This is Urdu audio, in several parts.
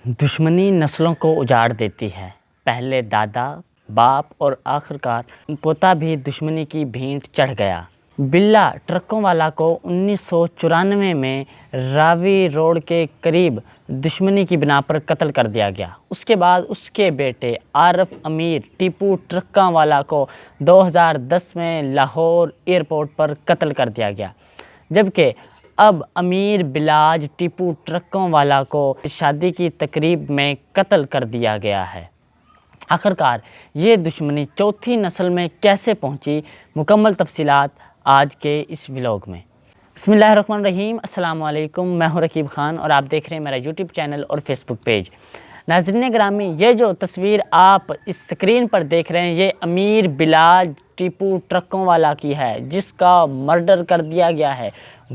دشمنی نسلوں کو اجاڑ دیتی ہے۔ پہلے دادا، باپ اور آخرکار پوتا بھی دشمنی کی بھینٹ چڑھ گیا۔ بلا ٹرکوں والا کو 1994 میں راوی روڈ کے قریب دشمنی کی بنا پر قتل کر دیا گیا۔ اس کے بعد اس کے بیٹے عارف امیر ٹیپو ٹرکاں والا کو 2010 میں لاہور ایئرپورٹ پر قتل کر دیا گیا، جبکہ اب امیر بلاج ٹیپو ٹرکوں والا کو شادی کی تقریب میں قتل کر دیا گیا ہے۔ آخرکار یہ دشمنی چوتھی نسل میں کیسے پہنچی؟ مکمل تفصیلات آج کے اس ولاگ میں۔ بسم اللہ الرحمن الرحیم۔ السلام علیکم، میں ہوں رقیب خان اور آپ دیکھ رہے ہیں میرا یوٹیوب چینل اور فیس بک پیج۔ ناظرین گرامی، یہ جو تصویر آپ اس سکرین پر دیکھ رہے ہیں یہ امیر بلاج ٹیپو ٹرکوں والا کی ہے، جس کا مرڈر کر دیا گیا ہے۔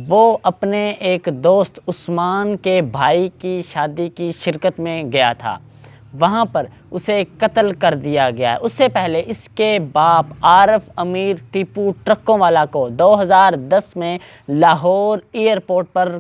وہ اپنے ایک دوست عثمان کے بھائی کی شادی کی شرکت میں گیا تھا، وہاں پر اسے قتل کر دیا گیا ہے۔ اس سے پہلے اس کے باپ عارف امیر ٹیپو ٹرکوں والا کو 2010 میں لاہور ایئرپورٹ پر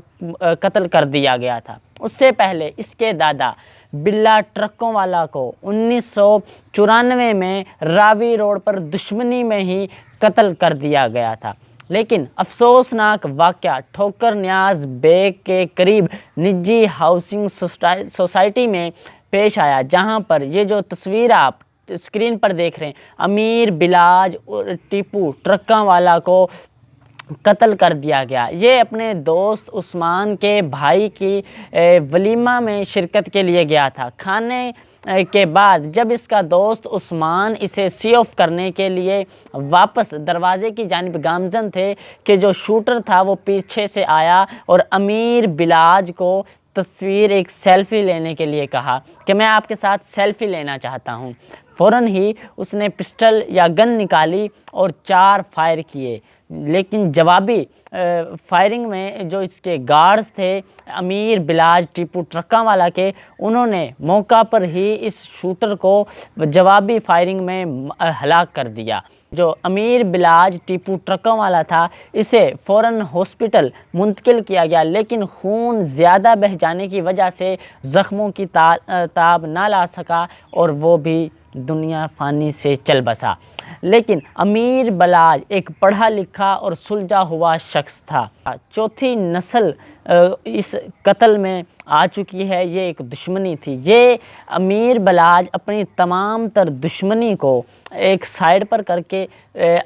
قتل کر دیا گیا تھا۔ اس سے پہلے اس کے دادا بلا ٹرکوں والا کو 1994 میں راوی روڈ پر دشمنی میں ہی قتل کر دیا گیا تھا۔ لیکن افسوسناک واقعہ ٹھوکر نیاز بیگ کے قریب نجی ہاؤسنگ سوسائٹی میں پیش آیا، جہاں پر یہ جو تصویر آپ اسکرین پر دیکھ رہے ہیں امیر بلاج ٹیپو ٹرکاں والا کو قتل کر دیا گیا۔ یہ اپنے دوست عثمان کے بھائی کی ولیمہ میں شرکت کے لیے گیا تھا۔ کھانے کے بعد جب اس کا دوست عثمان اسے سی آف کرنے کے لیے واپس دروازے کی جانب گامزن تھے کہ جو شوٹر تھا وہ پیچھے سے آیا اور امیر بلاج کو تصویر ایک سیلفی لینے کے لیے کہا کہ میں آپ کے ساتھ سیلفی لینا چاہتا ہوں۔ فوراً ہی اس نے پسٹل یا گن نکالی اور 4 فائر کیے، لیکن جوابی فائرنگ میں جو اس کے گارڈز تھے امیر بلاج ٹیپو ٹرکاں والا کے، انہوں نے موقع پر ہی اس شوٹر کو جوابی فائرنگ میں ہلاک کر دیا۔ جو امیر بلاج ٹیپو ٹرکاں والا تھا اسے فوراً ہاسپٹل منتقل کیا گیا، لیکن خون زیادہ بہہ جانے کی وجہ سے زخموں کی تاب نہ لا سکا اور وہ بھی دنیا فانی سے چل بسا۔ لیکن امیر بلاج ایک پڑھا لکھا اور سلجھا ہوا شخص تھا۔ چوتھی نسل اس قتل میں آ چکی ہے۔ یہ ایک دشمنی تھی۔ یہ امیر بلاج اپنی تمام تر دشمنی کو ایک سائیڈ پر کر کے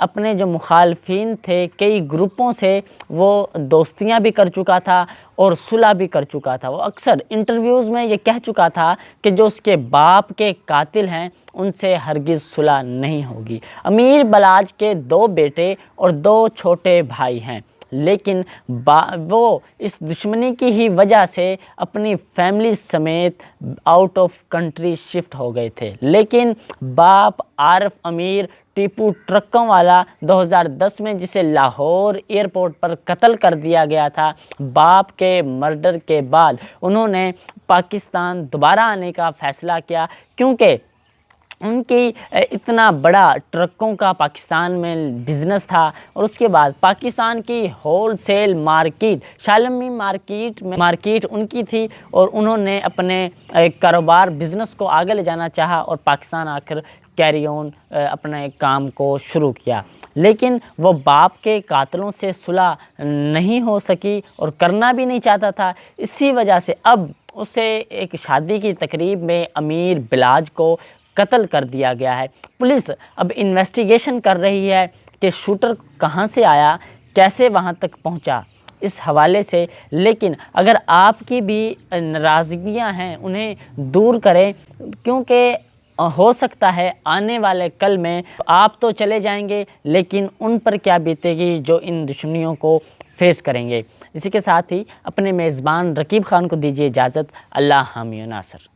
اپنے جو مخالفین تھے کئی گروپوں سے وہ دوستیاں بھی کر چکا تھا اور صلح بھی کر چکا تھا۔ وہ اکثر انٹرویوز میں یہ کہہ چکا تھا کہ جو اس کے باپ کے قاتل ہیں ان سے ہرگز صلح نہیں ہوگی۔ امیر بلاج کے 2 بیٹے اور 2 چھوٹے بھائی ہیں، لیکن وہ اس دشمنی کی ہی وجہ سے اپنی فیملی سمیت آؤٹ آف کنٹری شفٹ ہو گئے تھے۔ لیکن باپ عارف امیر ٹیپو ٹرکوں والا 2010 میں جسے لاہور ایئرپورٹ پر قتل کر دیا گیا تھا، باپ کے مرڈر کے بعد انہوں نے پاکستان دوبارہ آنے کا فیصلہ کیا، کیونکہ ان کی اتنا بڑا ٹرکوں کا پاکستان میں بزنس تھا اور اس کے بعد پاکستان کی ہول سیل مارکیٹ شالمی مارکیٹ ان کی تھی اور انہوں نے اپنے کاروبار بزنس کو آگے لے جانا چاہا اور پاکستان آ کر کیری آن اپنے کام کو شروع کیا۔ لیکن وہ باپ کے قاتلوں سے صلح نہیں ہو سکی اور کرنا بھی نہیں چاہتا تھا۔ اسی وجہ سے اب اسے ایک شادی کی تقریب میں امیر بلاج کو قتل کر دیا گیا ہے۔ پولیس اب انویسٹیگیشن کر رہی ہے کہ شوٹر کہاں سے آیا، کیسے وہاں تک پہنچا اس حوالے سے۔ لیکن اگر آپ کی بھی ناراضگیاں ہیں انہیں دور کریں، کیونکہ ہو سکتا ہے آنے والے کل میں آپ تو چلے جائیں گے لیکن ان پر کیا بیتے گی جو ان دشمنیوں کو فیس کریں گے۔ اسی کے ساتھ ہی اپنے میزبان رقیب خان کو دیجیے اجازت۔ اللہ حامی و ناصر۔